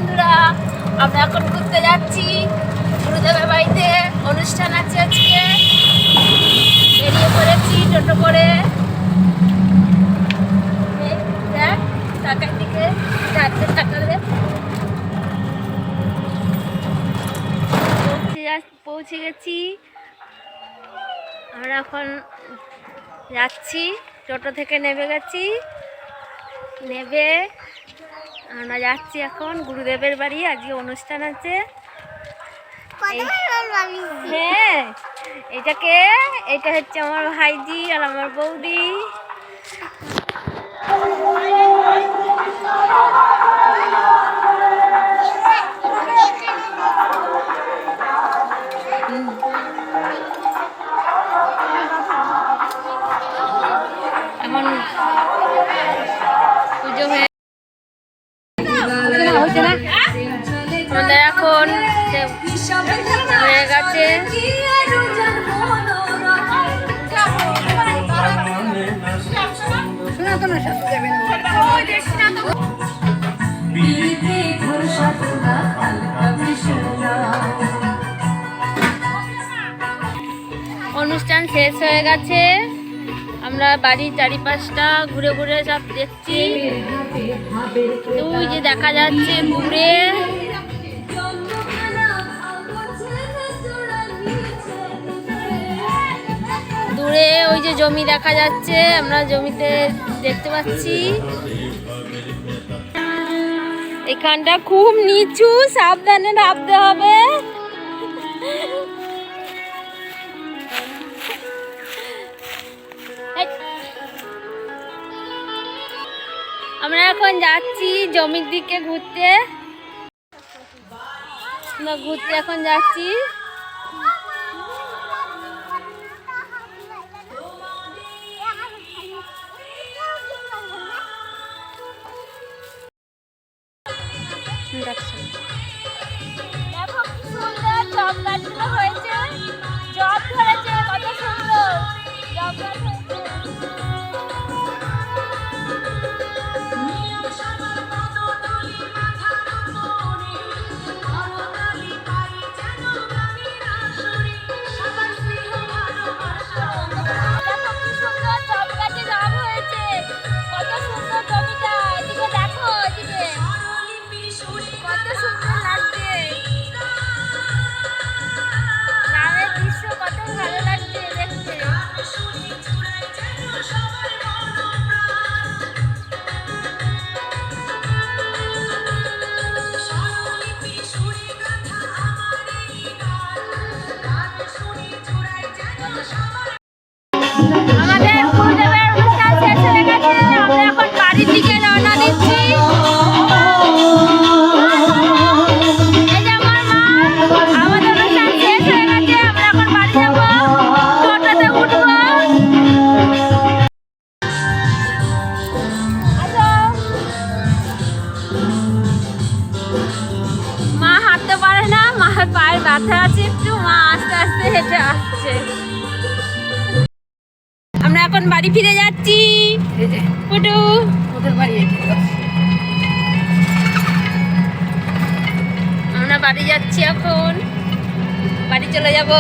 বন্ধুরা, আমরা এখন ঘুরতে যাচ্ছি গুরুদেবের বাড়িতে। অনুষ্ঠান আছে আজকে। বেরিয়ে পড়েছি টোটো করে। দেখ টাকার দিকে টাকালে পৌঁছে গেছি। আমরা এখন যাচ্ছি, টোটো থেকে নেমে গেছি। নেবে আমরা যাচ্ছি এখন গুরুদেবের বাড়ি। আজকে অনুষ্ঠান আছে। হ্যাঁ, এটা হচ্ছে আমার ভাইজি আর আমার বৌদি। এখন পুজো হচ্ছে না, আমাদের এখন হয়ে গেছে। অনুষ্ঠান শেষ হয়ে গেছে। আমরা বাড়ির চারিপাশটা ঘুরে ঘুরে সব দেখছি। ওই যে দেখা যাচ্ছে দূরে, দূরে ওই যে জমি দেখা যাচ্ছে। আমরা জমিতে দেখতে পাচ্ছি। এখানটা খুব নিচু, সাবধানে নামতে হবে। আমরা এখন যাচ্ছি জমির দিকে ঘুরতে। এখন যাচ্ছি। দেখো কি সুন্দর জব গাছগুলো হয়েছে। জব ধরেছে, কত সুন্দর জব গাছ হয়েছে। আমাদের গুরুদেবের অনুষ্ঠান শেষ হয়ে গেছে। আমরা এখন বাড়ির দিকে রওনা দিচ্ছি। এই যে আমার মা, আমাদের অনুষ্ঠান শেষ হয়ে গেছে। আমরা এখন বাড়ি যাবো, টোটোতে উঠবো। মা হাঁটতে পারে না, মার পায়ের ব্যথা আছে একটু। মা আস্তে আস্তে হেঁটে আসছে। আমরা এখন বাড়ি ফিরে যাচ্ছি। পুটু ওদের বাড়ি, আমরা বাড়ি যাচ্ছি। এখন বাড়ি চলে যাব।